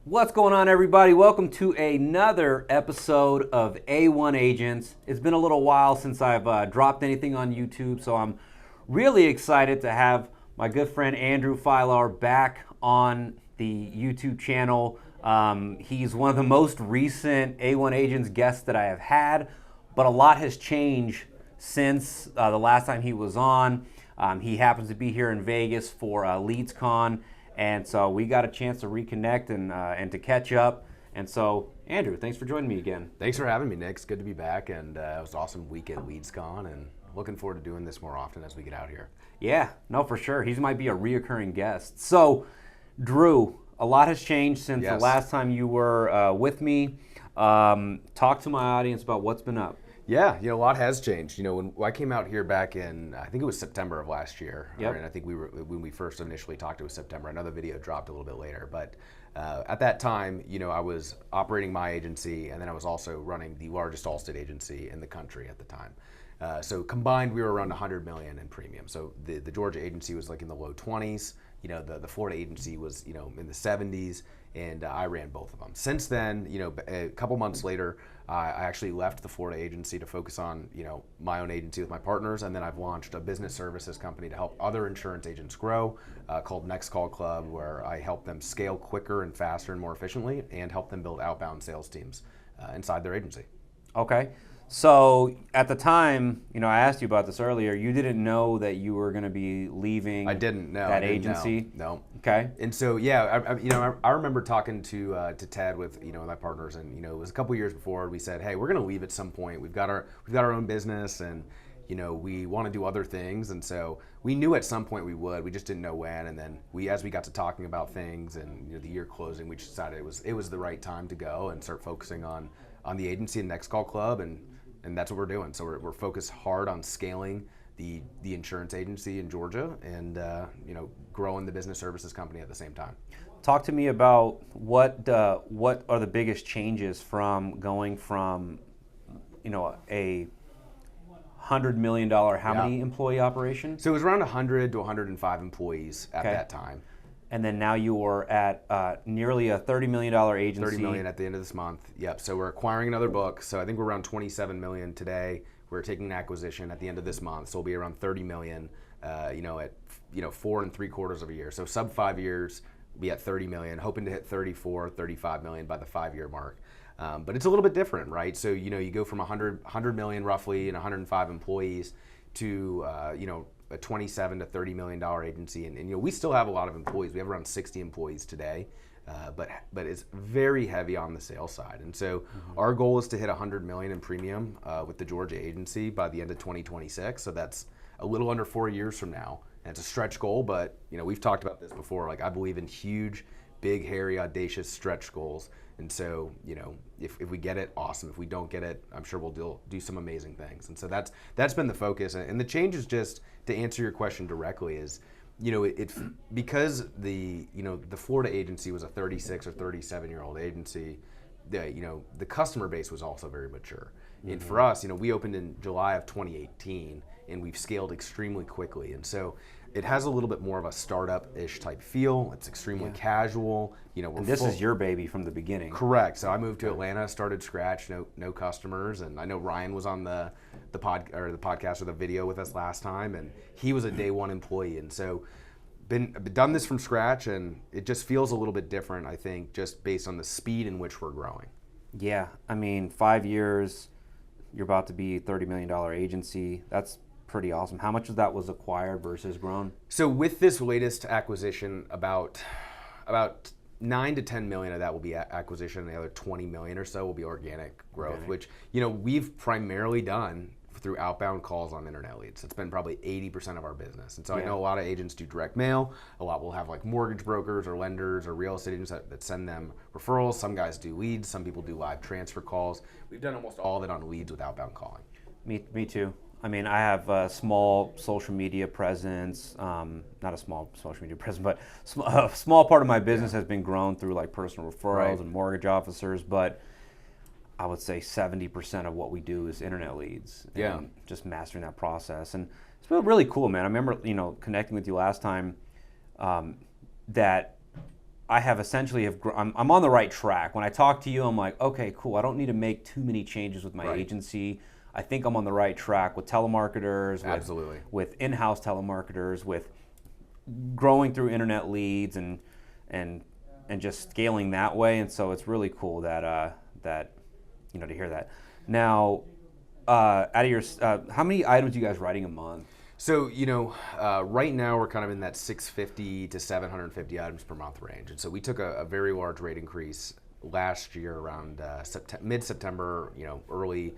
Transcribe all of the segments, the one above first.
What's going on, everybody? Welcome to another episode of A1 Agents. It's been a little while since I've dropped anything on YouTube, so I'm really excited to have my good friend Andrew Filar back on the YouTube channel. He's one of the most recent A1 Agents guests that I have had, but a lot has changed since the last time he was on. He happens to be here in Vegas for LeadsCon. And so we got a chance to reconnect and to catch up. And so, Andrew, thanks for joining me again. Thanks for having me, Nick. It's good to be back, and it was an awesome week at LeadsCon, and looking forward to doing this more often as we get out here. Yeah, no, for sure. He might be a reoccurring guest. So, Drew, a lot has changed since the last time you were with me. Talk to my audience about what's been up. Yeah, a lot has changed. When I came out here back in, I think it was September of last year. Yep. And I think when we first initially talked, it was September. Another video dropped a little bit later. But at that time, I was operating my agency, and then I was also running the largest Allstate agency in the country at the time. So combined, we were around 100 million in premium. So the Georgia agency was like in the low 20s. The Florida agency was, in the 70s, and I ran both of them. Since then, a couple months later, I actually left the Florida agency to focus on, my own agency with my partners, and then I've launched a business services company to help other insurance agents grow, called Next Call Club, where I help them scale quicker and faster and more efficiently, and help them build outbound sales teams inside their agency. Okay. So at the time, I asked you about this earlier. You didn't know that you were going to be leaving. I didn't know that agency. No. Okay. And so I remember talking to Ted with my partners, and it was a couple years before we said, hey, we're going to leave at some point. We've got our own business, and we want to do other things, and so we knew at some point we would. We just didn't know when. And then as we got to talking about things, and the year closing, we just decided it was the right time to go and start focusing on the agency and Next Call Club, and that's what we're doing. So we're focused hard on scaling the insurance agency in Georgia, and growing the business services company at the same time. Talk to me about what are the biggest changes from going from a $100 million many employee operation? So it was around 100 to 105 employees at that time. And then now you are at nearly a $30 million agency. $30 million at the end of this month. Yep. So we're acquiring another book. So I think we're around 27 million today. We're taking an acquisition at the end of this month. So we'll be around 30 million. At 4 3/4 of a year. So sub 5 years, we'll be at 30 million. Hoping to hit 34, 35 million by the 5-year mark. But it's a little bit different, right? So you go from 100 million roughly and 105 employees to a 27 to 30 million dollar agency, and we still have a lot of employees. We have around 60 employees today, but it's very heavy on the sales side. And so our goal is to hit 100 million in premium with the Georgia agency by the end of 2026. So that's a little under 4 years from now. And it's a stretch goal, but we've talked about this before. Like, I believe in huge, big, hairy, audacious stretch goals. And so, if we get it, awesome. If we don't get it, I'm sure we'll do some amazing things. And so that's been the focus. And the change is, just to answer your question directly, is because the Florida agency was a 36 or 37-year-old agency, the customer base was also very mature. And for us, we opened in July of 2018, and we've scaled extremely quickly. And so it has a little bit more of a startup-ish type feel. It's extremely casual. And this is your baby from the beginning. Correct. So I moved to Atlanta, started scratch, no customers, and I know Ryan was on the podcast or the video with us last time, and he was a day one employee. And so done this from scratch, and it just feels a little bit different, I think, just based on the speed in which we're growing. Yeah, 5 years, you're about to be a $30 million agency. That's pretty awesome. How much of that was acquired versus grown? So with this latest acquisition, about 9 to 10 million of that will be acquisition, and the other 20 million or so will be organic growth, which we've primarily done through outbound calls on internet leads. It's been probably 80% of our business. And so I know a lot of agents do direct mail. A lot will have like mortgage brokers or lenders or real estate agents that send them referrals. Some guys do leads. Some people do live transfer calls. We've done almost all of it on leads with outbound calling. Me too. I have a small social media presence, not a small social media presence, but a small part of my business has been grown through like personal referrals and mortgage officers, but I would say 70% of what we do is internet leads. And just mastering that process. And it's been really cool, man. I remember, connecting with you last time, that I have essentially I'm on the right track. When I talk to you, I'm like, okay, cool. I don't need to make too many changes with my agency. I think I'm on the right track with telemarketers, Absolutely. with in-house telemarketers, with growing through internet leads and just scaling that way. And so it's really cool that to hear that. Now, out of your how many items are you guys writing a month? So, right now we're kind of in that 650 to 750 items per month range. And so we took a very large rate increase last year around mid-September, early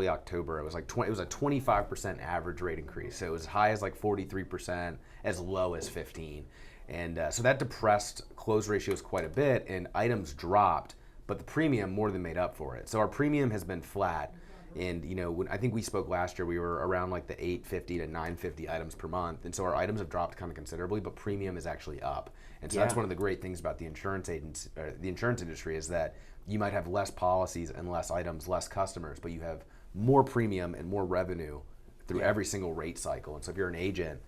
October. It was like it was a 25% average rate increase. So it was as high as like 43%, as low as 15%. And so that depressed close ratios quite a bit, and items dropped, but the premium more than made up for it. So our premium has been flat. And when I think we spoke last year, we were around like the 850 to 950 items per month, and so our items have dropped kind of considerably, but premium is actually up. And so that's one of the great things about the insurance industry is that you might have less policies and less items, less customers, but you have more premium and more revenue through every single rate cycle. And so if you're an agent,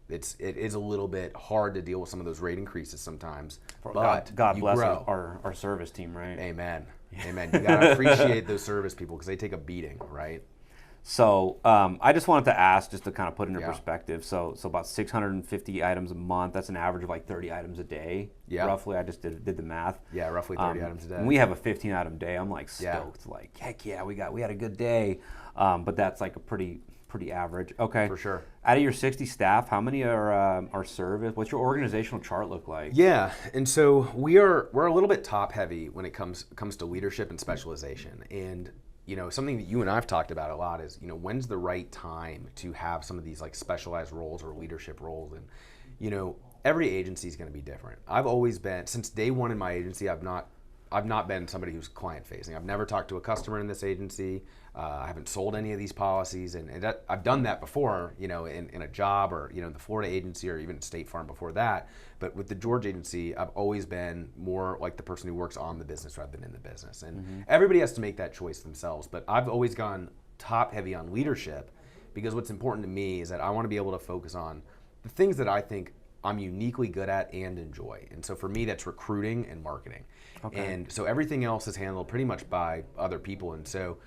it is a little bit hard to deal with some of those rate increases sometimes. But God you bless grow. our service team, right? Amen. Amen. You gotta appreciate those service people because they take a beating, right? So I just wanted to ask, just to kind of put into perspective. So about 650 items a month. That's an average of like 30 items a day, roughly. I just did the math. Yeah, roughly 30 items a day. When we have a 15-item day, I'm like stoked. Like, heck yeah, we had a good day. But that's like a pretty average. Okay. For sure. Out of your 60 staff, how many are service? What's your organizational chart look like? Yeah, and so we're a little bit top heavy when it comes to leadership and specialization. And something that you and I've talked about a lot is when's the right time to have some of these like specialized roles or leadership roles. And every agency is going to be different. I've always been, since day one in my agency, I've not been somebody who's client facing. I've never talked to a customer in this agency. I haven't sold any of these policies, and I've done that before, in a job or in the Florida agency or even State Farm before that. But with the Georgia agency, I've always been more like the person who works on the business rather than in the business. And everybody has to make that choice themselves. But I've always gone top heavy on leadership because what's important to me is that I want to be able to focus on the things that I think I'm uniquely good at and enjoy. And so for me, that's recruiting and marketing. Okay. And so everything else is handled pretty much by other people. And so,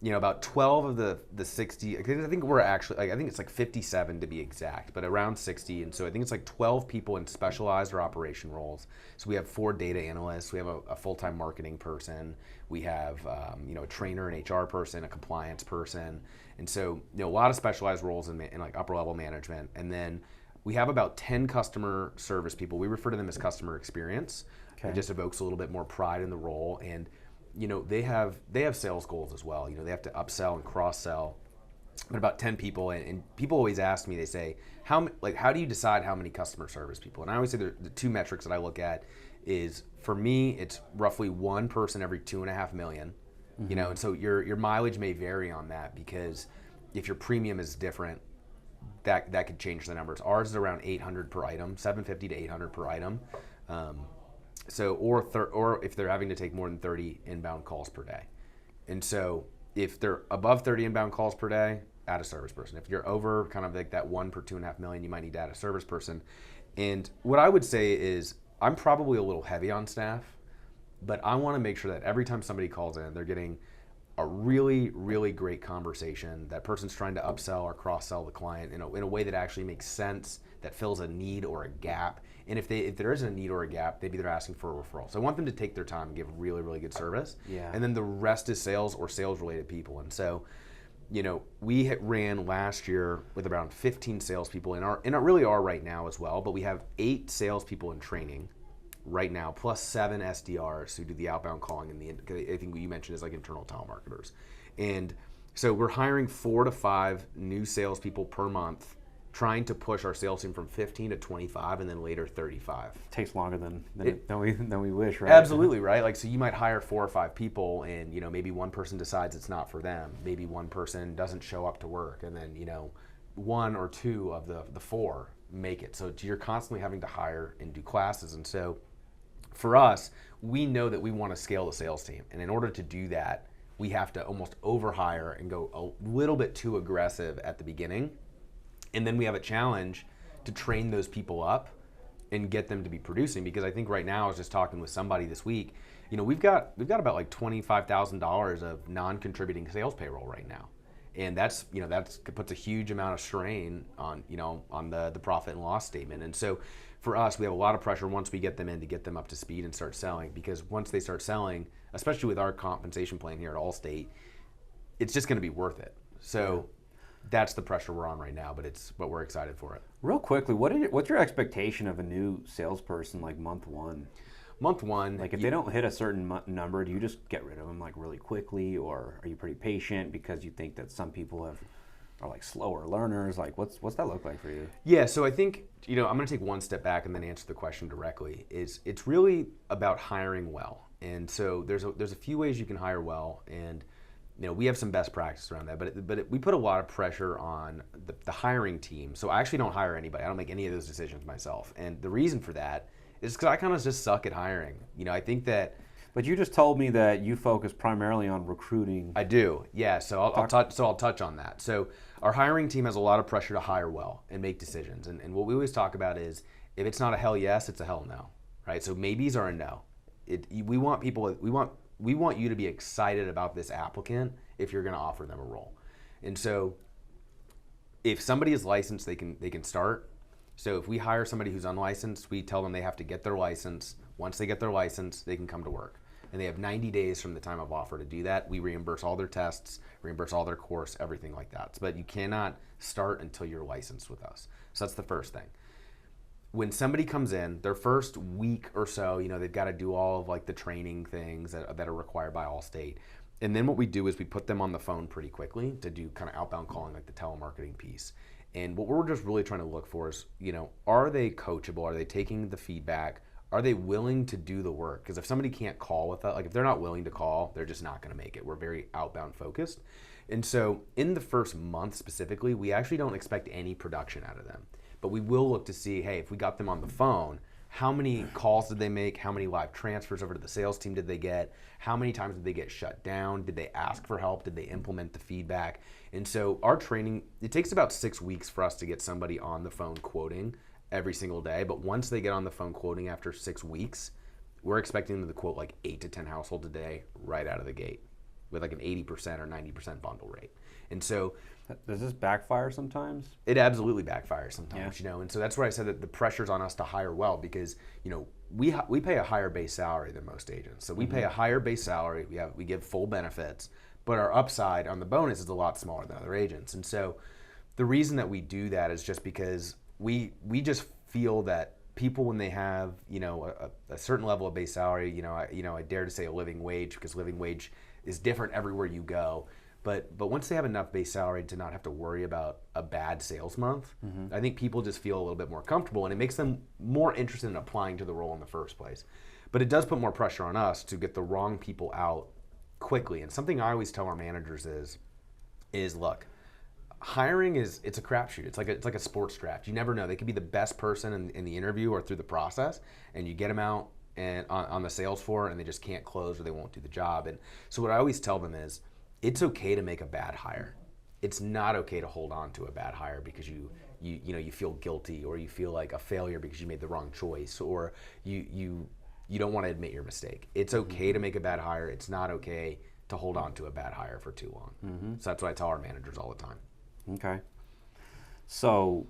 about 12 of the 60, I think we're actually, I think it's like 57 to be exact, but around 60. And so I think it's like 12 people in specialized or operation roles. So we have 4 data analysts, we have a full-time marketing person, we have, a trainer, an HR person, a compliance person. And so, a lot of specialized roles in like upper level management. And then we have about 10 customer service people. We refer to them as customer experience. Okay. It just evokes a little bit more pride in the role. And they have sales goals as well. They have to upsell and cross-sell. But about 10 people, and people always ask me, they say, how do you decide how many customer service people? And I always say the 2 metrics that I look at is, for me, it's roughly 1 person every 2.5 million. And so your mileage may vary on that because if your premium is different, that could change the numbers. Ours is around 800 per item, 750 to 800 per item. Or if they're having to take more than 30 inbound calls per day. And so if they're above 30 inbound calls per day, add a service person. If you're over kind of like that 1 per 2.5 million, you might need to add a service person. And what I would say is I'm probably a little heavy on staff, but I want to make sure that every time somebody calls in, they're getting a really, really great conversation. That person's trying to upsell or cross-sell the client in a way that actually makes sense, that fills a need or a gap. And if there isn't a need or a gap, maybe they're asking for a referral. So I want them to take their time and give really, really good service. Yeah. And then the rest is sales or sales-related people. And so, we ran last year with around 15 salespeople, and really are right now as well. But we have 8 salespeople in training right now, plus 7 SDRs who do the outbound calling and I think what you mentioned is like internal telemarketers. And so we're hiring 4 to 5 new salespeople per month, trying to push our sales team from 15 to 25 and then later 35. Takes longer than we wish, right? Absolutely, right? Like, so you might hire 4 or 5 people and, maybe one person decides it's not for them. Maybe one person doesn't show up to work and then, 1 or 2 of the 4 make it. So you're constantly having to hire and do classes. And so for us, we know that we want to scale the sales team. And in order to do that, we have to almost overhire and go a little bit too aggressive at the beginning. And then we have a challenge to train those people up and get them to be producing. Because I think right now, I was just talking with somebody this week, we've got about like $25,000 of non-contributing sales payroll right now. And that's puts a huge amount of strain on, on the profit and loss statement. And so for us, we have a lot of pressure once we get them in to get them up to speed and start selling, because once they start selling, especially with our compensation plan here at Allstate, it's just going to be worth it. So that's the pressure we're on right now, but we're excited for it. Real quickly, what's your expectation of a new salesperson like month one? Month one, like if they don't hit a certain number, do you just get rid of them like really quickly, or are you pretty patient because you think that some people are like slower learners? Like what's that look like for you? Yeah, so I think I'm going to take one step back and then answer the question directly. It's really about hiring well, and so there's a few ways you can hire well, and we have some best practice around that, but we put a lot of pressure on the hiring team. So I actually don't hire anybody. I don't make any of those decisions myself, and the reason for that is because I kind of just suck at hiring. I think that. But you just told me that you focus primarily on recruiting. I do, yeah. So I'll touch on that. So our hiring team has a lot of pressure to hire well and make decisions. And what we always talk about is, if it's not a hell yes, it's a hell no, right? So maybes are a no. We want you to be excited about this applicant if you're going to offer them a role. And so if somebody is licensed, they can start. So if we hire somebody who's unlicensed, we tell them they have to get their license. Once they get their license, they can come to work. And they have 90 days from the time of offer to do that. We reimburse all their tests, reimburse all their course, everything like that. But you cannot start until you're licensed with us. So that's the first thing. When somebody comes in, their first week or so, they've got to do all of like the training things that are required by Allstate. And then what we do is we put them on the phone pretty quickly to do kind of outbound calling, like the telemarketing piece. And what we're just really trying to look for is, are they coachable? Are they taking the feedback? Are they willing to do the work? Because if somebody can't call with that, like if they're not willing to call, they're just not going to make it. We're very outbound focused. And so in the first month specifically, we actually don't expect any production out of them. But we will look to see, hey, if we got them on the phone, how many calls did they make? How many live transfers over to the sales team did they get? How many times did they get shut down? Did they ask for help? Did they implement the feedback? And so our training, it takes about 6 weeks for us to get somebody on the phone quoting every single day. But once they get on the phone quoting after 6 weeks, we're expecting them to quote like 8 to 10 households a day right out of the gate with like an 80% or 90% bundle rate. And so does this backfire sometimes? It absolutely backfires sometimes, and so that's why I said that the pressure's on us to hire well, because we pay a higher base salary than most agents. So we pay a higher base salary. We give full benefits, but our upside on the bonus is a lot smaller than other agents. And so the reason that we do that is just because we just feel that people, when they have a certain level of base salary, I dare to say a living wage, because living wage is different everywhere you go. But once they have enough base salary to not have to worry about a bad sales month, I think people just feel a little bit more comfortable, and it makes them more interested in applying to the role in the first place. But it does put more pressure on us to get the wrong people out quickly. And something I always tell our managers is look, hiring it's a crapshoot. It's like a sports draft. You never know. They could be the best person in the interview or through the process, and you get them out and on the sales floor, and they just can't close or they won't do the job. And so what I always tell them is, it's okay to make a bad hire. It's not okay to hold on to a bad hire because you feel guilty, or you feel like a failure because you made the wrong choice, or you don't want to admit your mistake. It's okay to make a bad hire. It's not okay to hold on to a bad hire for too long. So that's what I tell our managers all the time. Okay. So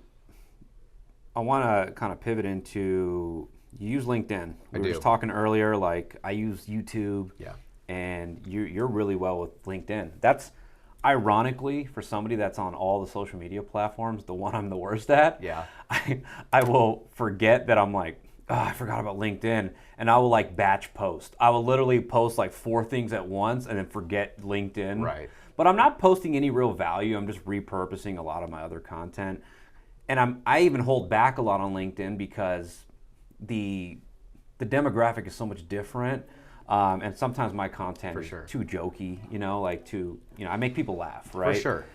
I want to kind of pivot into, you use LinkedIn. We were just talking earlier, like I use YouTube. Yeah. And you're really well with LinkedIn. That's ironically, for somebody that's on all the social media platforms, the one I'm the worst at. Yeah. I will forget that I'm like, oh, I forgot about LinkedIn, and I will like batch post. I will literally post like 4 things at once and then forget LinkedIn. Right. But I'm not posting any real value. I'm just repurposing a lot of my other content. And I even hold back a lot on LinkedIn because the demographic is so much different. And sometimes my content is too jokey, I make people laugh, right? For sure.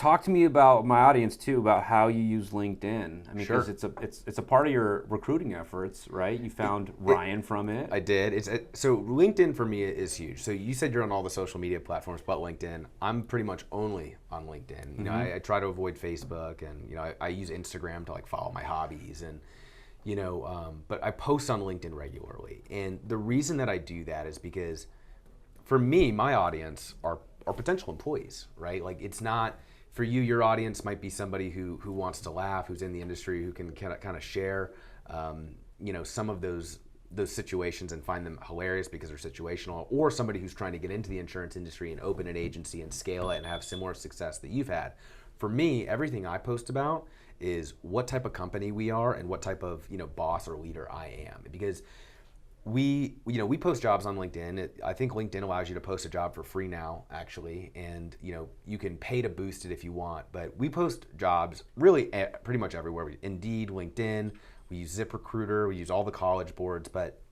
talk to me about my audience too, about how you use LinkedIn. I mean, Sure. because it's a part of your recruiting efforts, right? You found Ryan from it. I did. So LinkedIn for me is huge. So you said you're on all the social media platforms, but LinkedIn. I'm pretty much only on LinkedIn. You know, I try to avoid Facebook, and you know, I use Instagram to like follow my hobbies, and you know, but I post on LinkedIn regularly. And the reason that I do that is because, for me, my audience are potential employees, right? Like it's not. For you, your audience might be somebody who wants to laugh, who's in the industry, who can kind of share, you know, some of those situations and find them hilarious because they're situational, or somebody who's trying to get into the insurance industry and open an agency and scale it and have similar success that you've had. For me, everything I post about is what type of company we are and what type of, you know, boss or leader I am, because we post jobs on LinkedIn. I think LinkedIn allows you to post a job for free now, actually, and you know, you can pay to boost it if you want. But we post jobs really pretty much everywhere. Indeed, LinkedIn. We use ZipRecruiter. We use all the college boards. But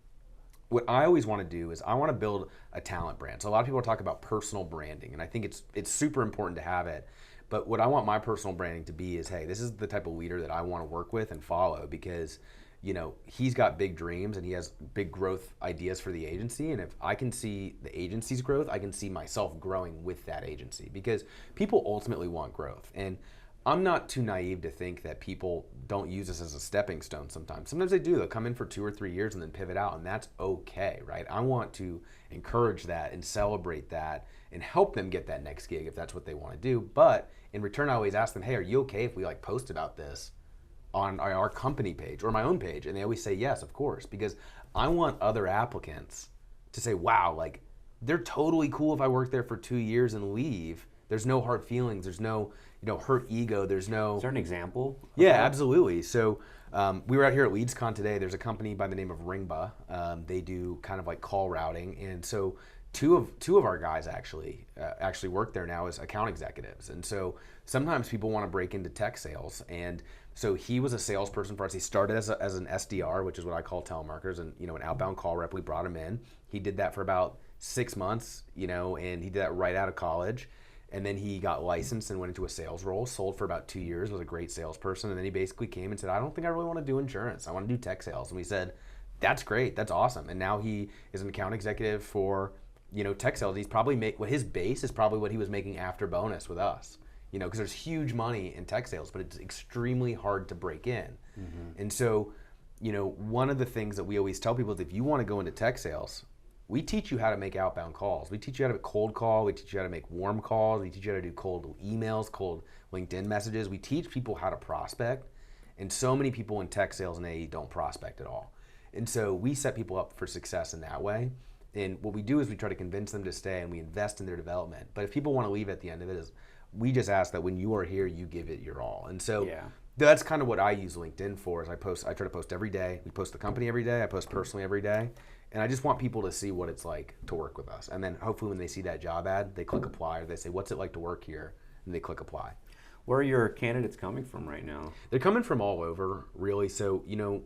what I always want to do is I want to build a talent brand. So a lot of people talk about personal branding, and I think it's super important to have it. But what I want my personal branding to be is, hey, this is the type of leader that I want to work with and follow, because you know, he's got big dreams and he has big growth ideas for the agency. And if I can see the agency's growth, I can see myself growing with that agency, because people ultimately want growth. And I'm not too naive to think that people don't use this as a stepping stone sometimes. Sometimes they do. They'll come in for 2 or 3 years and then pivot out, and that's okay, right? I want to encourage that and celebrate that and help them get that next gig if that's what they want to do. But in return, I always ask them, hey, are you okay if we like post about this on our company page or my own page? And they always say yes, of course, because I want other applicants to say, wow, like they're totally cool if I work there for 2 years and leave. There's no hard feelings. There's no, you know, hurt ego. There's no. Is there an example? Yeah, absolutely. So we were out here at LeadsCon today. There's a company by the name of Ringba. They do kind of like call routing, and so two of our guys actually work there now as account executives. And so sometimes people want to break into tech sales, and so he was a salesperson for us. He started as an SDR, which is what I call telemarketers, and you know, an outbound call rep. We brought him in. He did that for about 6 months, you know, and he did that right out of college. And then he got licensed and went into a sales role, sold for about 2 years, was a great salesperson. And then he basically came and said, I don't think I really want to do insurance. I want to do tech sales. And we said, that's great. That's awesome. And now he is an account executive for, you know, tech sales. He's probably his base is probably what he was making after bonus with us, you know, because there's huge money in tech sales, but it's extremely hard to break in. Mm-hmm. And so, you know, one of the things that we always tell people is if you want to go into tech sales, we teach you how to make outbound calls. We teach you how to cold call. We teach you how to make warm calls. We teach you how to do cold emails, cold LinkedIn messages. We teach people how to prospect. And so many people in tech sales and AE don't prospect at all. And so we set people up for success in that way. And what we do is we try to convince them to stay, and we invest in their development. But if people want to leave at the end of it, we just ask that when you are here, you give it your all. And so that's kind of what I use LinkedIn for. Is I try to post every day. We post the company every day. I post personally every day. And I just want people to see what it's like to work with us. And then hopefully when they see that job ad, they click apply, or they say, what's it like to work here? And they click apply. Where are your candidates coming from right now? They're coming from all over, really. So, you know,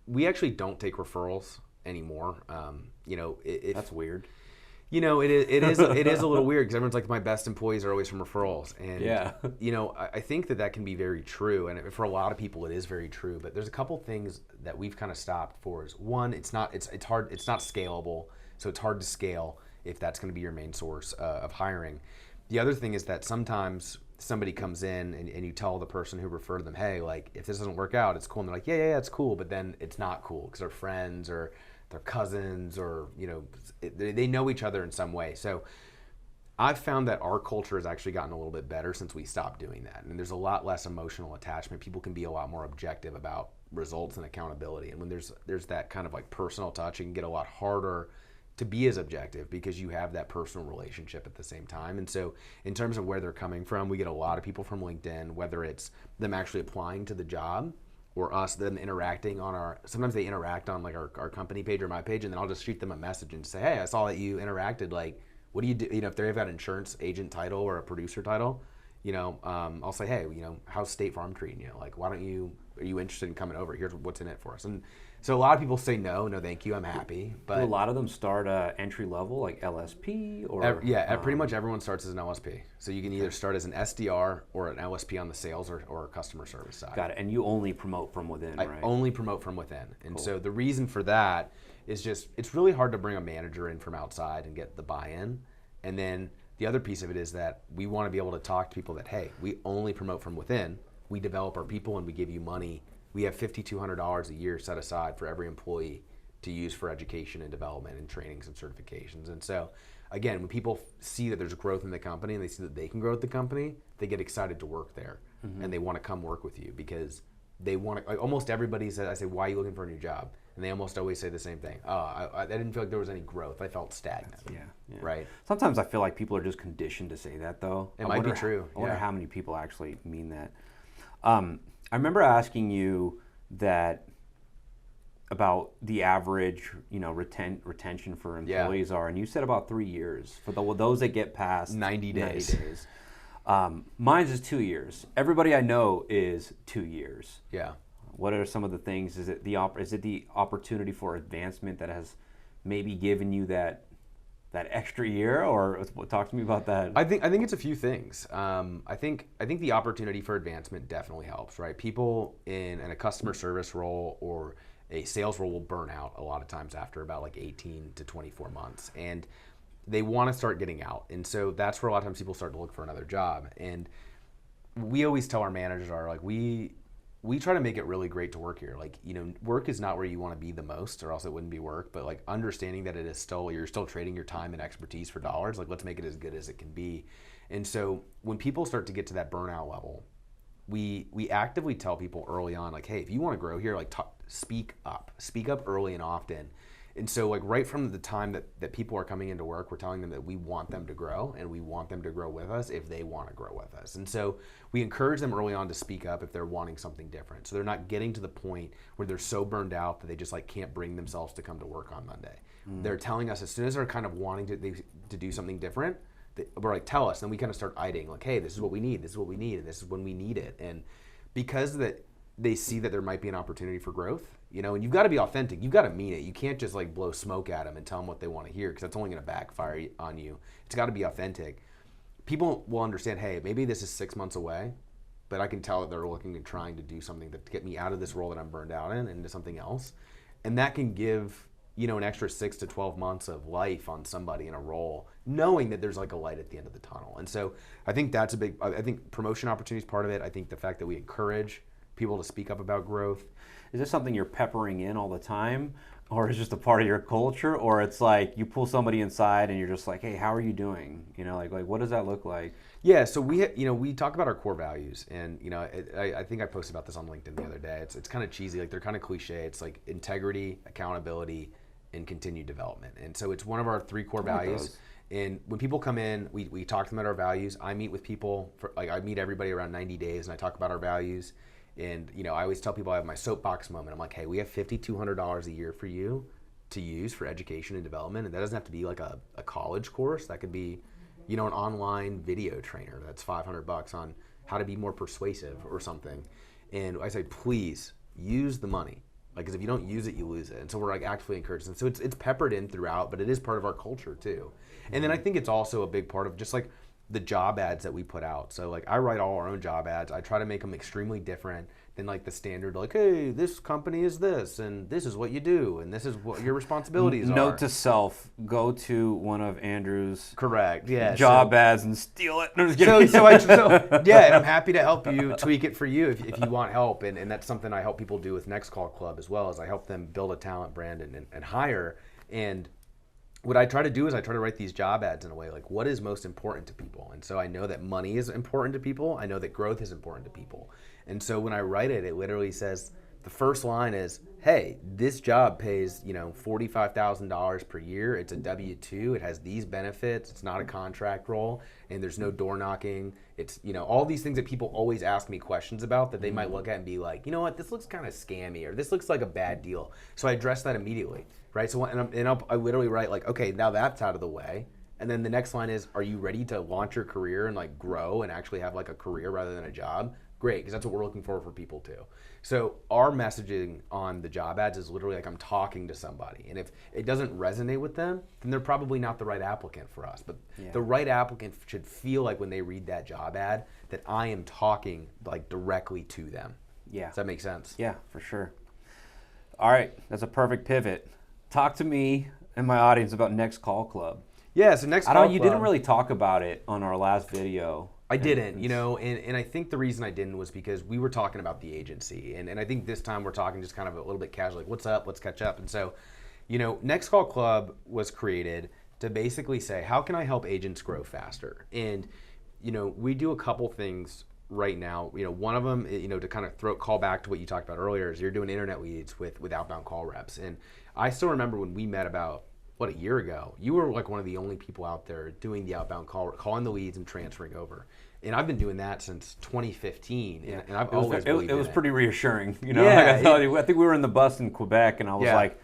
we actually don't take referrals anymore. You know, that's weird. You know, it is a little weird, because everyone's like, my best employees are always from referrals. And, you know, I think that can be very true. And for a lot of people, it is very true. But there's a couple things that we've kind of stopped for. Is one, it's not scalable. So it's hard to scale if that's going to be your main source of hiring. The other thing is that sometimes somebody comes in and you tell the person who referred them, hey, like, if this doesn't work out, it's cool. And they're like, yeah, it's cool. But then it's not cool because they're friends or their cousins, or, you know, they know each other in some way. So I've found that our culture has actually gotten a little bit better since we stopped doing that. And there's a lot less emotional attachment. People can be a lot more objective about results and accountability. And when there's that kind of like personal touch, it can get a lot harder to be as objective, because you have that personal relationship at the same time. And so in terms of where they're coming from, we get a lot of people from LinkedIn, whether it's them actually applying to the job, or them interacting on sometimes they interact on like our company page or my page, and then I'll just shoot them a message and say, hey, I saw that you interacted, like, what do you do? You know, if they've got an insurance agent title or a producer title, you know, I'll say, hey, you know, how's State Farm treating you? Like, why don't you are you interested in coming over? Here's what's in it for us. And so a lot of people say no, thank you, I'm happy. But do a lot of them start entry level, like LSP, or pretty much everyone starts as an LSP. So you can either start as an SDR or an LSP on the sales or customer service side. Got it. And you only promote from within, right? I only promote from within. And so the reason for that is just, it's really hard to bring a manager in from outside and get the buy-in. And then the other piece of it is that we want to be able to talk to people that, hey, we only promote from within. We develop our people and we give you money. We have $5,200 a year set aside for every employee to use for education and development and trainings and certifications. And so, again, when people see that there's growth in the company and they see that they can grow with the company, they get excited to work there. And they want to come work with you because they want to, like almost everybody says, I say, why are you looking for a new job? And they almost always say the same thing. Oh, I didn't feel like there was any growth. I felt stagnant. Yeah. Right? Sometimes I feel like people are just conditioned to say that, though. It might be true. I wonder how many people actually mean that. I remember asking you that about the average, retention for employees are, and you said about 3 years for those that get past 90 days. Mine's is 2 years. Everybody I know is 2 years. Yeah. What are some of the things? Is it the opportunity for advancement that has maybe given you that extra year, or talk to me about that? I think it's a few things. I think the opportunity for advancement definitely helps, right? People in a customer service role or a sales role will burn out a lot of times after about like 18 to 24 months, and they want to start getting out. And so that's where a lot of times people start to look for another job. And we always tell our managers we try to make it really great to work here. Like, work is not where you want to be the most, or else it wouldn't be work. But like understanding that you're still trading your time and expertise for dollars. Like, let's make it as good as it can be. And so when people start to get to that burnout level, we actively tell people early on, like, hey, if you want to grow here, like speak up early and often. And so like right from the time that people are coming into work, we're telling them that we want them to grow and we want them to grow with us if they want to grow with us. And so we encourage them early on to speak up if they're wanting something different. So they're not getting to the point where they're so burned out that they just like can't bring themselves to come to work on Monday. They're telling us as soon as they're kind of wanting to do something different, we're like, tell us. Then we kind of start idling like, hey, this is what we need, this is what we need, and this is when we need it. And because that they see that there might be an opportunity for growth, and you've got to be authentic. You've got to mean it. You can't just like blow smoke at them and tell them what they want to hear, because that's only going to backfire on you. It's got to be authentic. People will understand, hey, maybe this is 6 months away, but I can tell that they're looking and trying to do something to get me out of this role that I'm burned out in and into something else. And that can give, an extra 6 to 12 months of life on somebody in a role, knowing that there's like a light at the end of the tunnel. And so I think that's I think promotion opportunity is part of it. I think the fact that we encourage people to speak up about growth. Is this something you're peppering in all the time, or is it just a part of your culture, or it's like you pull somebody inside and you're just like, hey, how are you doing? Like what does that look like? Yeah, so we talk about our core values, and I think I posted about this on LinkedIn the other day. It's kind of cheesy, like they're kind of cliche. It's like integrity, accountability, and continued development. And so it's one of our 3 core values. And when people come in, we talk to them about our values. I meet with people I meet everybody around 90 days, and I talk about our values. And I always tell people I have my soapbox moment. I'm like, hey, we have $5,200 a year for you to use for education and development, and that doesn't have to be like a college course. That could be, an online video trainer that's $500 on how to be more persuasive or something. And I say, please use the money, because if you don't use it, you lose it. And so we're like actively encouraging. So it's peppered in throughout, but it is part of our culture too. And then I think it's also a big part of just like the job ads that we put out. So like I write all our own job ads. I try to make them extremely different than like the standard, like, hey, this company is this, and this is what you do, and this is what your responsibilities are. Note to self, go to one of Andrew's job ads and steal it. No, just kidding. Yeah, and I'm happy to help you tweak it for you if you want help. And that's something I help people do with Next Call Club as well, as I help them build a talent brand and hire. And what I try to do is I try to write these job ads in a way like, what is most important to people? And so I know that money is important to people. I know that growth is important to people. And so when I write it, it literally says, the first line is, hey, this job pays, $45,000 per year. It's a W-2. It has these benefits. It's not a contract role, and there's no door knocking. It's, all these things that people always ask me questions about that they might look at and be like, you know what, this looks kind of scammy, or this looks like a bad deal. So I address that immediately, right? So I literally write like, okay, now that's out of the way. And then the next line is, are you ready to launch your career and like grow and actually have like a career rather than a job? Great, because that's what we're looking for people too. So our messaging on the job ads is literally like I'm talking to somebody. And if it doesn't resonate with them, then they're probably not the right applicant for us. But the right applicant should feel like when they read that job ad that I am talking like directly to them. Yeah. Does that make sense? Yeah, for sure. All right, that's a perfect pivot. Talk to me and my audience about Next Call Club. Yeah, so Next Call Club. You didn't really talk about it on our last video. I didn't, and I think the reason I didn't was because we were talking about the agency, and I think this time we're talking just kind of a little bit casual, like what's up, let's catch up. And so, Next Call Club was created to basically say, how can I help agents grow faster? And, we do a couple things right now. One of them, to kind of call back to what you talked about earlier, is you're doing internet leads with outbound call reps. And I still remember when we met about, a year ago, you were like one of the only people out there doing the outbound calling the leads and transferring over. And I've been doing that since 2015, and I've always believed in it. It was pretty reassuring. Yeah, I think we were in the bus in Quebec, and I was like,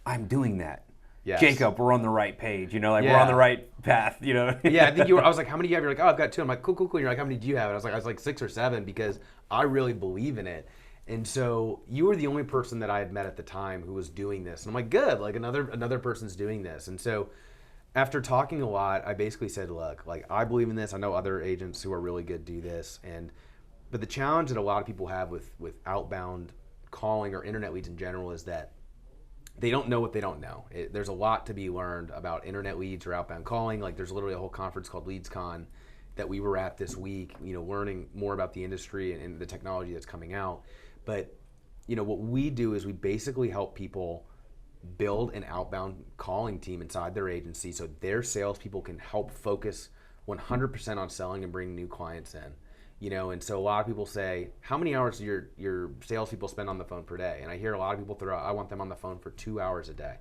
I'm doing that. Yes. Jacob, we're on the right page. We're on the right path. Yeah, I think you were. I was like, how many do you have? You're like, oh, I've got 2. I'm like, cool. You're like, how many do you have? And I was like 6 or 7 because I really believe in it. And so you were the only person that I had met at the time who was doing this. And I'm like, good, like another person's doing this. And so after talking a lot, I basically said, look, like I believe in this. I know other agents who are really good do this. But the challenge that a lot of people have with outbound calling or internet leads in general is that they don't know what they don't know. There's a lot to be learned about internet leads or outbound calling. Like there's literally a whole conference called LeadsCon that we were at this week, learning more about the industry and the technology that's coming out. But, what we do is we basically help people build an outbound calling team inside their agency so their salespeople can help focus 100% on selling and bringing new clients in. And so a lot of people say, how many hours do your salespeople spend on the phone per day? And I hear a lot of people throw out, I want them on the phone for 2 hours a day.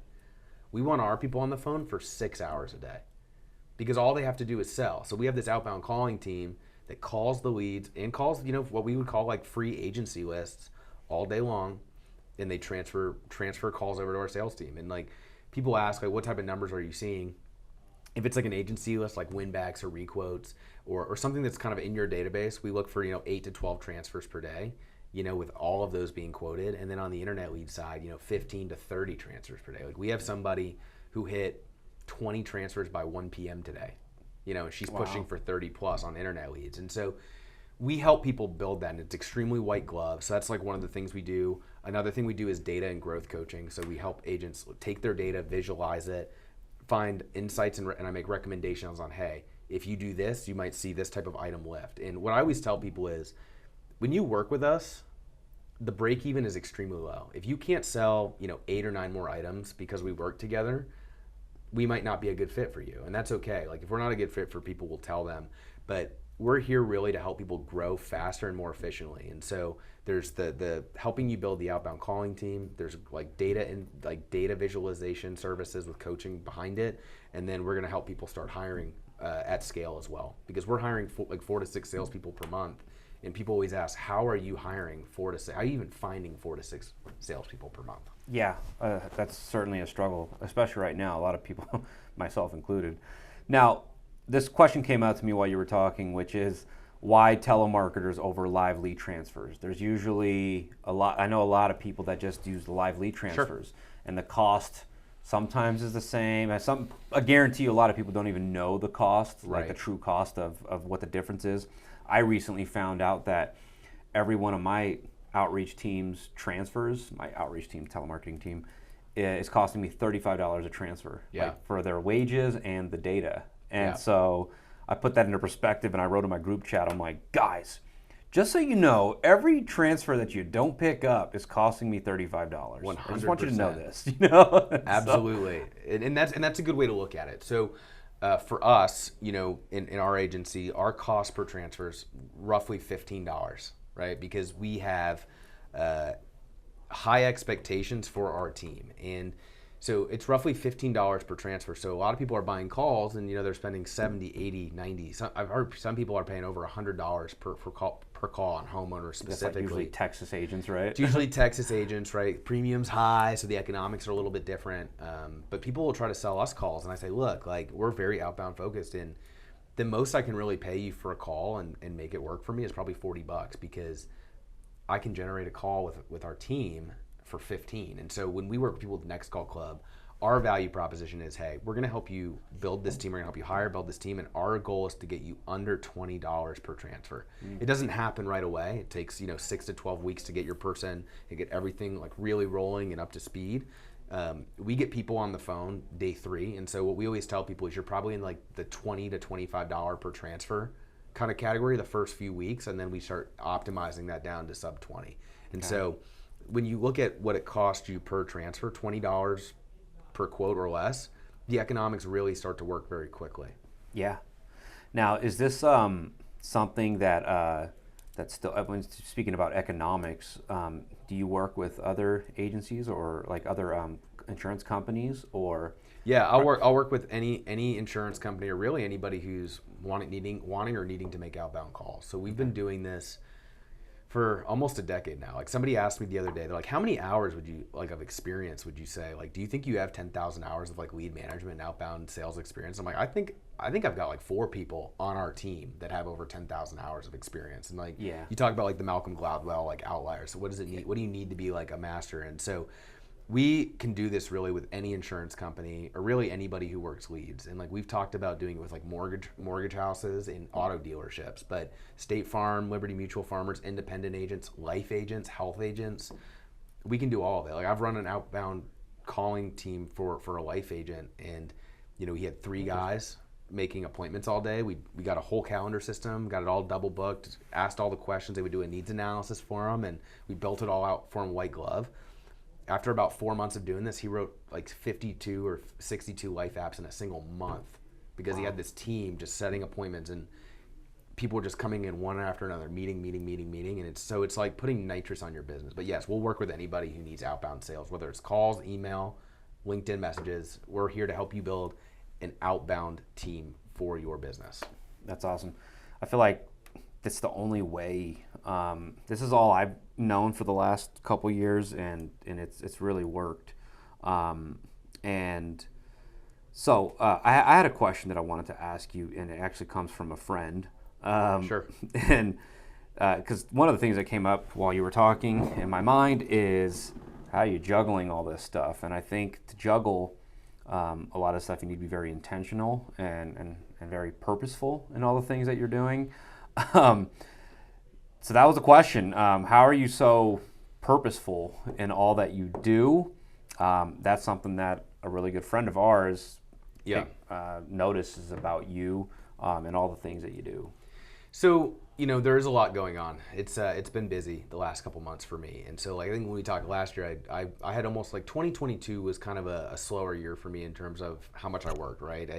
We want our people on the phone for 6 hours a day because all they have to do is sell. So we have this outbound calling team that calls the leads and calls, what we would call like free agency lists all day long, and they transfer calls over to our sales team. And like people ask, like, what type of numbers are you seeing? If it's like an agency list, like win-backs or requotes, or something that's kind of in your database, we look for 8 to 12 transfers per day, with all of those being quoted. And then on the internet lead side, 15 to 30 transfers per day. Like we have somebody who hit 20 transfers by 1 p.m. today. She's pushing for 30 plus on internet leads. And so we help people build that, and it's extremely white glove. So that's like one of the things we do. Another thing we do is data and growth coaching. So we help agents take their data, visualize it, find insights, and I make recommendations on, hey, if you do this, you might see this type of item lift. And what I always tell people is, when you work with us, the break even is extremely low. If you can't sell, 8 or 9 more items because we work together, we might not be a good fit for you. And that's okay. Like if we're not a good fit for people, we'll tell them. But we're here really to help people grow faster and more efficiently. And so there's the helping you build the outbound calling team. There's like data and like data visualization services with coaching behind it. And then we're going to help people start hiring at scale as well, because we're hiring 4 to 6 salespeople per month. And people always ask, how are you hiring 4 to 6? How are you even finding 4 to 6 salespeople per month? Yeah, that's certainly a struggle, especially right now. A lot of people, myself included. Now, this question came out to me while you were talking, which is why telemarketers over live lead transfers? There's usually I know a lot of people that just use the live lead transfers, sure, and the cost sometimes is the same. I guarantee you a lot of people don't even know the cost, right, like the true cost of what the difference is. I recently found out that every one of my outreach team's transfers, my outreach team, telemarketing team, is costing me $35 a transfer, like for their wages and the data. And so I put that into perspective, and I wrote in my group chat, I'm like, guys, just so you know, every transfer that you don't pick up is costing me $35. 100%. I just want you to know this. Absolutely. And that's a good way to look at it. So for us, in our agency, our cost per transfer is roughly $15, right? Because we have high expectations for our team. And so it's roughly $15 per transfer. So a lot of people are buying calls, and they're spending $70, $80, $90. I've heard some people are paying over $100 per call on homeowners specifically. That's like usually Texas agents, right? It's usually Texas agents, right? Premium's high, so the economics are a little bit different. But people will try to sell us calls, and I say, look, like we're very outbound focused, and the most I can really pay you for a call and make it work for me is probably $40 because I can generate a call with our team for 15. And so when we work with people with the Next Call Club, our value proposition is, hey, we're going to help you build this team. We're going to help you hire, build this team. And our goal is to get you under $20 per transfer. It doesn't happen right away. It takes, 6 to 12 weeks to get your person and get everything like really rolling and up to speed. We get people on the phone day 3. And so what we always tell people is you're probably in like the $20 to $25 per transfer kind of category the first few weeks. And then we start optimizing that down to sub 20. And so when you look at what it costs you per transfer, $20 per quote or less, the economics really start to work very quickly. Yeah. Now, is this something that that's still, when speaking about economics, do you work with other agencies or like other insurance companies or? Yeah, I'll work with any insurance company or really anybody who's wanting or needing to make outbound calls. So we've been doing this for almost a decade now. Like somebody asked me the other day, they're like, how many hours would you like of experience would you say? Like, do you think you have 10,000 hours of like lead management and outbound sales experience? I'm like, I think I've got like 4 people on our team that have over 10,000 hours of experience. And like, you talk about like the Malcolm Gladwell, like outliers. So what does it need? What do you need to be like a master? And so we can do this really with any insurance company or really anybody who works leads. And like we've talked about doing it with like mortgage houses and auto dealerships, but State Farm, Liberty Mutual Farmers, independent agents, life agents, health agents, we can do all of it. Like I've run an outbound calling team for a life agent, and he had 3 guys making appointments all day. We got a whole calendar system, got it all double booked, asked all the questions. They would do a needs analysis for him, and we built it all out for him white glove. After about 4 months of doing this, he wrote like 52 or 62 life apps in a single month because he had this team just setting appointments, and people were just coming in one after another, meeting. And it's like putting nitrous on your business. But yes, we'll work with anybody who needs outbound sales, whether it's calls, email, LinkedIn messages. We're here to help you build an outbound team for your business. That's awesome. I feel like that's the only way. This is all I've known for the last couple years, and it's really worked. And so I had a question that I wanted to ask you, and it actually comes from a friend. Sure. And because one of the things that came up while you were talking in my mind is how are you juggling all this stuff? And I think to juggle a lot of stuff, you need to be very intentional and very purposeful in all the things that you're doing. So that was a question. How are you so purposeful in all that you do? That's something that a really good friend of ours notices about you and all the things that you do. So, there is a lot going on. It's been busy the last couple months for me. And so I think when we talked last year, I had almost like 2022 was kind of a slower year for me in terms of how much I worked, right?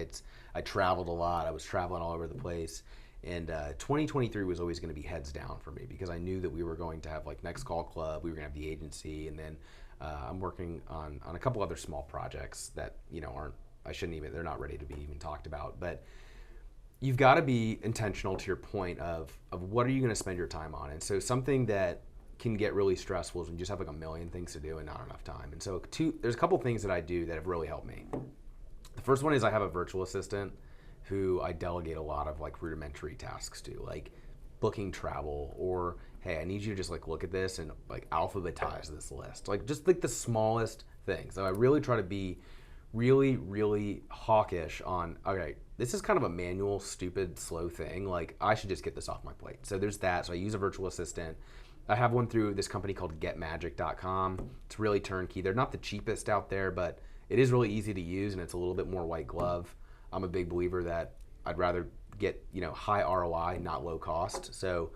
I traveled a lot. I was traveling all over the place. And 2023 was always going to be heads down for me because I knew that we were going to have like Next Call Club, we were going to have the agency, and then I'm working on a couple other small projects that they're not ready to be even talked about. But you've got to be intentional to your point of what are you going to spend your time on. And so something that can get really stressful is when you just have like a million things to do and not enough time. And so there's a couple things that I do that have really helped me. The first one is I have a virtual assistant who I delegate a lot of like rudimentary tasks to, like booking travel, or hey, I need you to just like look at this and like alphabetize this list, like just like the smallest things. So I really try to be really, really hawkish on, okay, this is kind of a manual, stupid, slow thing. Like I should just get this off my plate. So there's that. So I use a virtual assistant. I have one through this company called getmagic.com. It's really turnkey. They're not the cheapest out there, but it is really easy to use, and it's a little bit more white glove. I'm a big believer that I'd rather get high ROI, not low cost. So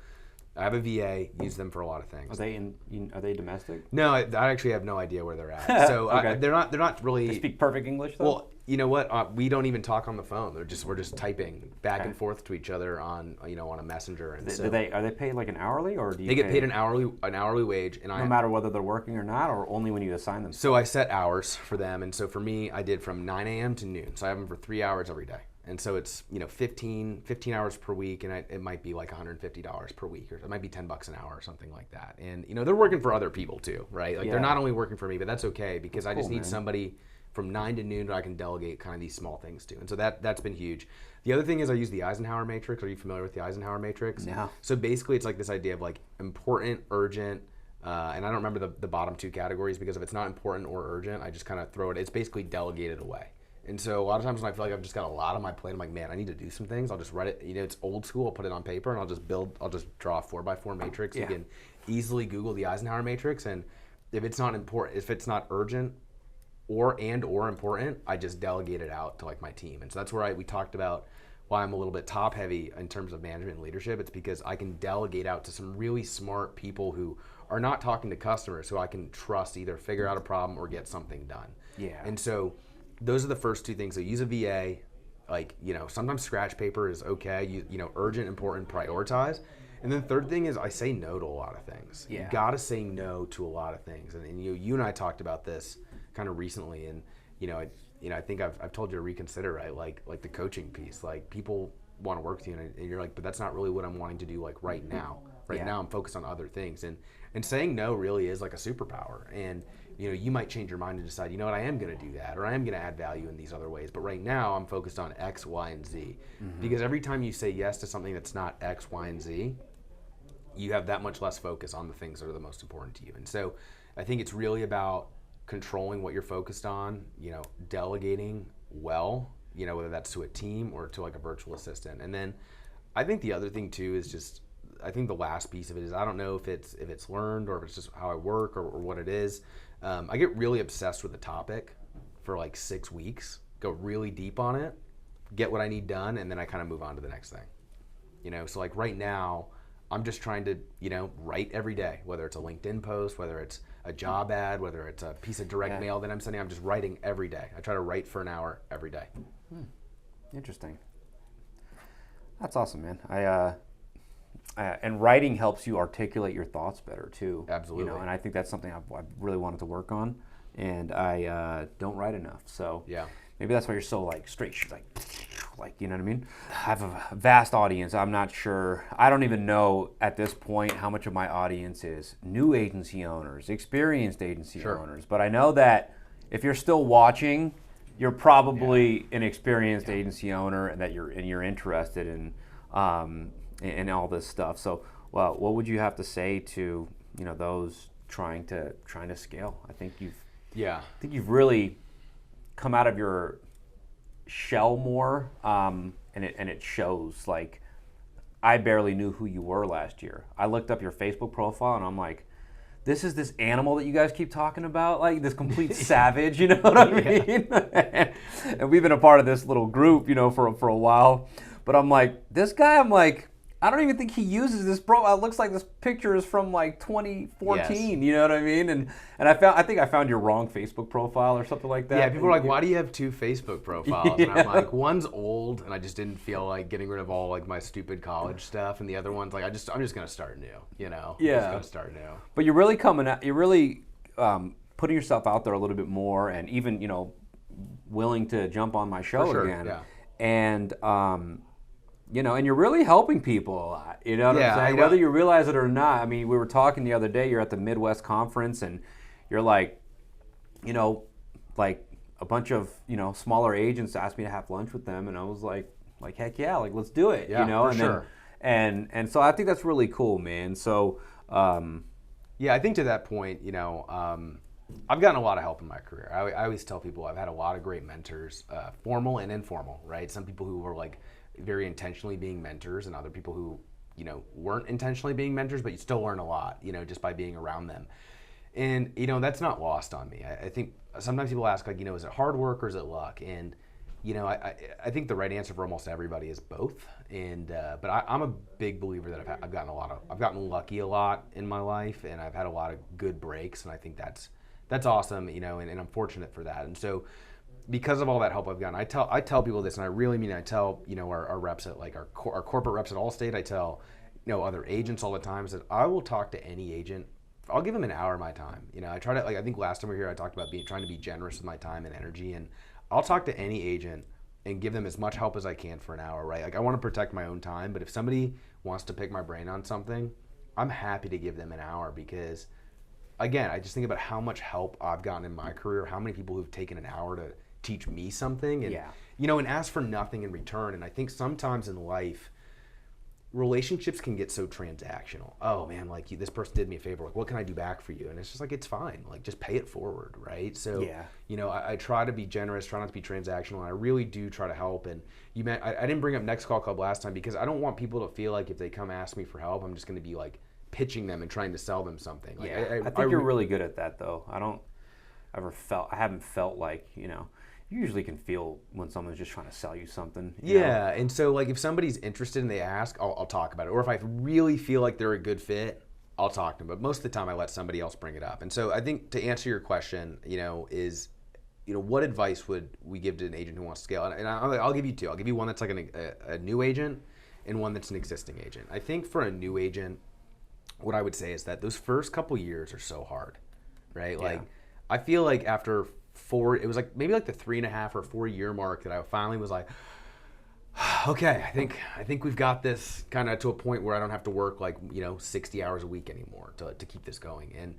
I have a VA, use them for a lot of things. Are they domestic? No, I actually have no idea where they're at. So okay. They're not really. They speak perfect English though? Well, you know what? We don't even talk on the phone. We're just typing back and forth to each other on on a messenger. And are they paid like an hourly, or do you? They get paid an hourly wage, and no matter whether they're working or not, or only when you assign them. So I set hours for them, and so for me, I did from 9 a.m. to noon. So I have them for 3 hours every day. And so it's 15 hours per week, and it might be like $150 per week, or it might be $10 an hour or something like that. And they're working for other people too, right? Like they're not only working for me, but that's okay because I just need somebody from 9 to noon that I can delegate kind of these small things to. And so that's been huge. The other thing is I use the Eisenhower matrix. Are you familiar with the Eisenhower matrix? Yeah. So basically it's like this idea of like important, urgent, and I don't remember the bottom two categories, because if it's not important or urgent, I just kind of throw it. It's basically delegated away. And so a lot of times when I feel like I've just got a lot on my plate, I'm like, man, I need to do some things. I'll just write it. It's old school. I'll put it on paper and I'll just draw a 4x4 matrix. Yeah. You can easily Google the Eisenhower matrix. And if it's not important, if it's not urgent or important, I just delegate it out to like my team. And so that's where we talked about why I'm a little bit top heavy in terms of management and leadership. It's because I can delegate out to some really smart people who are not talking to customers, who I can trust either figure out a problem or get something done. Yeah. And so those are the first two things. So use a VA, like, sometimes scratch paper is okay. Urgent, important, prioritize. And then the third thing is I say no to a lot of things. Yeah. You got to say no to a lot of things. And you and I talked about this kind of recently. And, I think I've told you to reconsider, right? Like the coaching piece, like people want to work with you and you're like, but that's not really what I'm wanting to do like right now. Right now I'm focused on other things. And saying no really is like a superpower. And you might change your mind and decide, I am going to do that, or I am going to add value in these other ways. But right now I'm focused on X, Y, and Z. Mm-hmm. Because every time you say yes to something that's not X, Y, and Z, you have that much less focus on the things that are the most important to you. And so I think it's really about controlling what you're focused on, delegating well, whether that's to a team or to like a virtual assistant. And then I think the other thing too is just, I think the last piece of it is, I don't know if it's learned or if it's just how I work or what it is. I get really obsessed with a topic for like 6 weeks, go really deep on it, get what I need done, and then I kind of move on to the next thing. So like right now, I'm just trying to, write every day, whether it's a LinkedIn post, whether it's a job ad, whether it's a piece of direct mail that I'm sending. I'm just writing every day. I try to write for an hour every day. Interesting. That's awesome, man. And writing helps you articulate your thoughts better too. Absolutely. And I think that's something I've really wanted to work on, and I don't write enough. So maybe that's why you're so like straight. She's like, you know what I mean? I have a vast audience. I'm not sure. I don't even know at this point how much of my audience is new agency owners, experienced agency owners. But I know that if you're still watching, you're probably an experienced agency owner, and that you're interested in all this stuff. So, well, what would you have to say to those trying to scale? I think you've really come out of your shell more, and it shows. Like, I barely knew who you were last year. I looked up your Facebook profile and I'm like, this is this animal that you guys keep talking about, like this complete savage, you know what I mean? And we've been a part of this little group, for a while. But I'm like, this guy, I don't even think he uses this profile. It looks like this picture is from like 2014. You know what I mean? And I think I found your wrong Facebook profile or something like that. Yeah, people are like, why do you have 2 Facebook profiles? And I'm like, one's old, and I just didn't feel like getting rid of all like my stupid college stuff, and the other one's like, I'm just gonna start new. I'm just gonna start new. But you're really you're really putting yourself out there a little bit more, and even willing to jump on my show again. Yeah. And and you're really helping people a lot. You know what I'm saying? Whether you realize it or not. I mean, we were talking the other day. You're at the Midwest conference, and you're like, like a bunch of smaller agents asked me to have lunch with them, and I was like heck yeah, like let's do it. And so I think that's really cool, man. So I think to that point, I've gotten a lot of help in my career. I always tell people I've had a lot of great mentors, formal and informal. Right? Some people who were like very intentionally being mentors, and other people who weren't intentionally being mentors, but you still learn a lot just by being around them. And that's not lost on me. I think sometimes people ask like, is it hard work or is it luck? And I think the right answer for almost everybody is both. And but I'm a big believer that I've gotten lucky a lot in my life, and I've had a lot of good breaks, and I think that's awesome, and I'm fortunate for that. And so because of all that help I've gotten, I tell people this, and I really mean it. I tell our reps at like our corporate reps at Allstate. I tell other agents all the time that I will talk to any agent. I'll give them an hour of my time. I try to, like, I think last time we were here I talked about trying to be generous with my time and energy, and I'll talk to any agent and give them as much help as I can for an hour. Right? Like, I want to protect my own time, but if somebody wants to pick my brain on something, I'm happy to give them an hour, because again, I just think about how much help I've gotten in my career, how many people who've taken an hour to teach me something, and and ask for nothing in return. And I think sometimes in life, relationships can get so transactional. Oh man, like this person did me a favor. Like, what can I do back for you? And it's just like, it's fine. Like, just pay it forward, right? So, I try to be generous, try not to be transactional, and I really do try to help. And I didn't bring up Next Call Club last time because I don't want people to feel like if they come ask me for help, I'm just going to be like pitching them and trying to sell them something. Like, I think you're really good at that, though. I haven't felt like, you usually can feel when someone's just trying to sell you something. You know? And so like if somebody's interested and they ask, I'll talk about it. Or if I really feel like they're a good fit, I'll talk to them. But most of the time I let somebody else bring it up. And so I think to answer your question, is, what advice would we give to an agent who wants to scale? And I'll give you two. I'll give you one that's like a new agent and one that's an existing agent. I think for a new agent, what I would say is that those first couple years are so hard, right? Like I feel like after it was like maybe like the 3.5 or 4 year mark that I finally was like, okay, I think we've got this kind of to a point where I don't have to work like 60 hours a week anymore to keep this going. And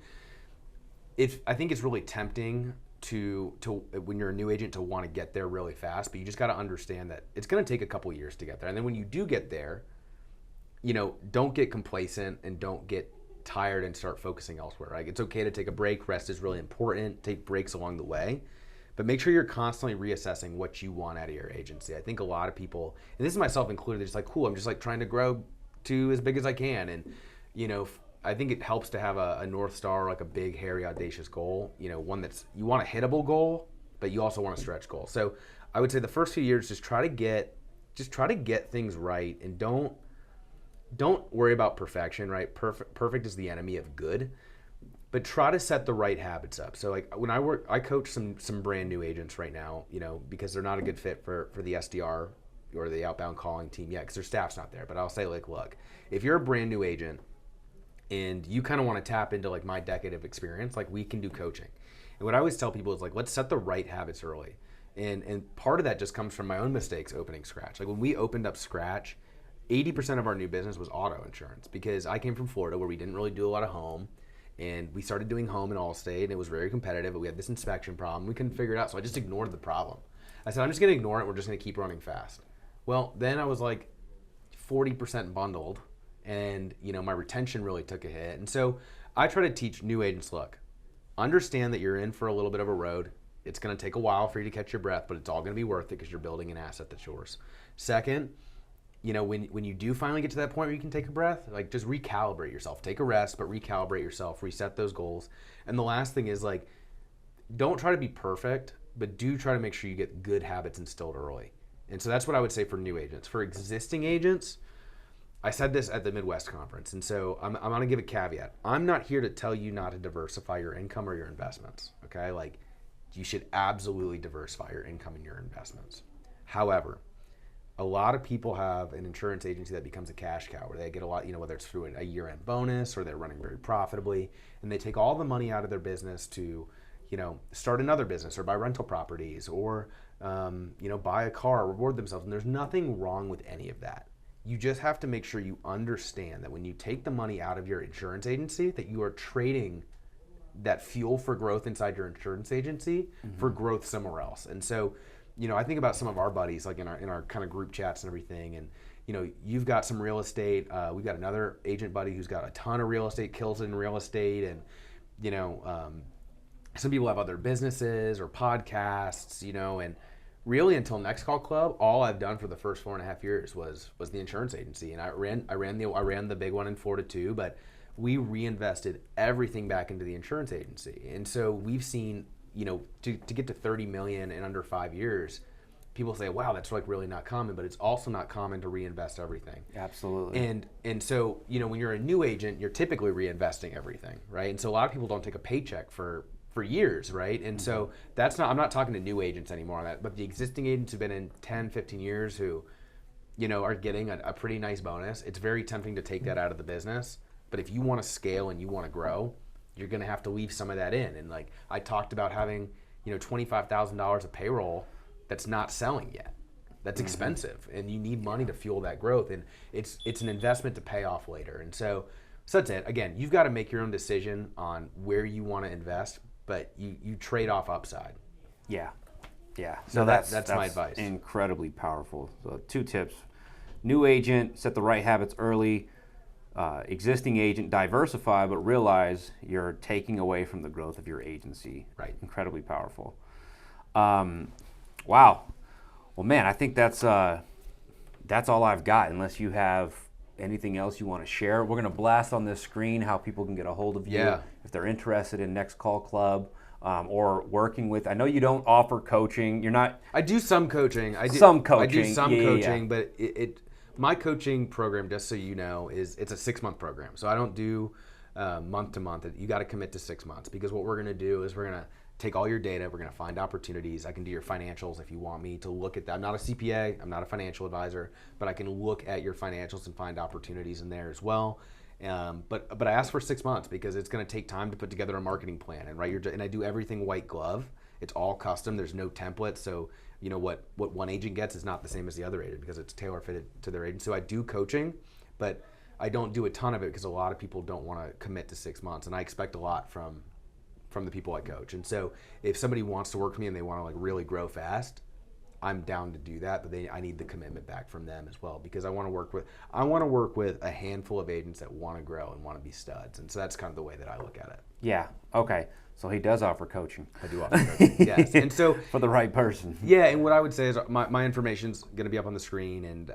I think it's really tempting to when you're a new agent to want to get there really fast, but you just got to understand that it's going to take a couple years to get there. And then when you do get there, don't get complacent and don't get tired and start focusing elsewhere. Like, it's okay to take a break. Rest is really important. Take breaks along the way, but make sure you're constantly reassessing what you want out of your agency. I think a lot of people, and this is myself included, they're just like, cool, I'm just like trying to grow to as big as I can. And I think it helps to have a North Star, like a big, hairy, audacious goal. One that's, you want a hittable goal, but you also want a stretch goal. So I would say the first few years, just try to get things right, and don't worry about perfection, right? Perfect is the enemy of good, but try to set the right habits up. So like when I coach some brand new agents right now, because they're not a good fit for the SDR or the outbound calling team yet, because their staff's not there. But I'll say, like, look, if you're a brand new agent and you kind of want to tap into like my decade of experience, like, we can do coaching. And what I always tell people is like, let's set the right habits early. And part of that just comes from my own mistakes opening Scratch. Like when we opened up Scratch, 80% of our new business was auto insurance, because I came from Florida where we didn't really do a lot of home, and we started doing home in Allstate, and it was very competitive, but we had this inspection problem. We couldn't figure it out, so I just ignored the problem. I said, I'm just going to ignore it. We're just going to keep running fast. Well, then I was like 40% bundled, and my retention really took a hit. And so I try to teach new agents, look, understand that you're in for a little bit of a road. It's going to take a while for you to catch your breath, but it's all going to be worth it because you're building an asset that's yours. Second, when you do finally get to that point where you can take a breath, like, just recalibrate yourself. Take a rest, but recalibrate yourself, reset those goals. And the last thing is, like, don't try to be perfect, but do try to make sure you get good habits instilled early. And so that's what I would say for new agents. For existing agents, I said this at the Midwest conference, and so I'm going to give a caveat. I'm not here to tell you not to diversify your income or your investments, okay? Like, you should absolutely diversify your income and your investments. However, a lot of people have an insurance agency that becomes a cash cow, where they get a lot, whether it's through a year-end bonus or they're running very profitably, and they take all the money out of their business to, start another business or buy rental properties or, buy a car, reward themselves. And there's nothing wrong with any of that. You just have to make sure you understand that when you take the money out of your insurance agency, that you are trading that fuel for growth inside your insurance agency for growth somewhere else. And so, I think about some of our buddies, like in our kind of group chats and everything, and you've got some real estate. We've got another agent buddy who's got a ton of real estate, kills it in real estate, and some people have other businesses or podcasts, and really until Next Call Club, all I've done for the first 4.5 years was the insurance agency, and I ran the big one in Florida too, but we reinvested everything back into the insurance agency, and so we've seen. To get to 30 million in under 5 years, people say, wow, that's like really not common, but it's also not common to reinvest everything. Absolutely. And so, when you're a new agent, you're typically reinvesting everything, right? And so a lot of people don't take a paycheck for years, right? And so I'm not talking to new agents anymore on that, but the existing agents who've been in 10, 15 years who, are getting a pretty nice bonus. It's very tempting to take that out of the business. But if you want to scale and you want to grow, you're going to have to leave some of that in. And like I talked about having, $25,000 of payroll that's not selling yet. That's expensive, and you need money to fuel that growth. And it's an investment to pay off later. And so So that's it. Again, you've got to make your own decision on where you want to invest, but you trade off upside. Yeah. Yeah. So that's my advice. Incredibly powerful. So 2 tips. New agent, set the right habits early. Existing agent, diversify, but realize you're taking away from the growth of your agency. Right. Incredibly powerful. Wow. Well, man, I think that's all I've got, unless you have anything else you want to share. We're going to blast on this screen how people can get a hold of you if they're interested in Next Call Club or working with. I know you don't offer coaching. You're not. I do some coaching. I do some coaching, but my coaching program, just so you know, it's a 6-month program. So I don't do month to month. You got to commit to 6 months, because what we're going to do is we're going to take all your data. We're going to find opportunities. I can do your financials if you want me to look at that. I'm not a CPA. I'm not a financial advisor, but I can look at your financials and find opportunities in there as well. But I ask for 6 months because it's going to take time to put together a marketing plan. And and I do everything white glove. It's all custom. There's no template. So you know what one agent gets is not the same as the other agent, because it's tailor fitted to their agent. So I do coaching, but I don't do a ton of it because a lot of people don't want to commit to 6 months, and I expect a lot from the people I coach. And so if somebody wants to work with me and they want to like really grow fast, I'm down to do that, but I need the commitment back from them as well, because I want to work with a handful of agents that want to grow and want to be studs. And so that's kind of the way that I look at it. Yeah. Okay. So he does offer coaching. I do offer coaching. Yes. And so for the right person. Yeah. And what I would say is my information's going to be up on the screen. And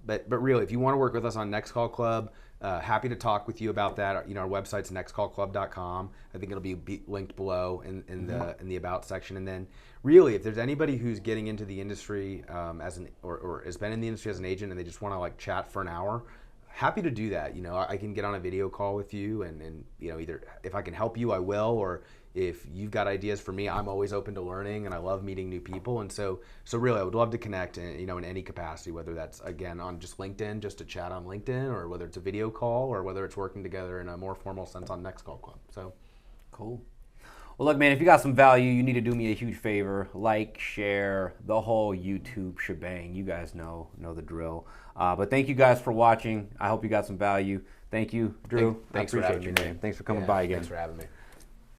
but really, if you want to work with us on Next Call Club, happy to talk with you about that. You know, our website's nextcallclub.com. I think it'll be linked below in the about section. And then really, if there's anybody who's getting into the industry or has been in the industry as an agent and they just want to like chat for an hour, happy to do that. You know, I can get on a video call with you and you know, either if I can help you, I will, or if you've got ideas for me, I'm always open to learning, and I love meeting new people. And so really, I would love to connect, you know, in any capacity, whether that's again on just LinkedIn, just to chat on LinkedIn, or whether it's a video call, or whether it's working together in a more formal sense on Next Call Club. So cool. Well, look, man, if you got some value, you need to do me a huge favor. Like, share, the whole YouTube shebang. You guys know the drill. But thank you guys for watching. I hope you got some value. Thank you, Drew. Thanks I appreciate for having you, me, man. Thanks for coming by again. Thanks for having me.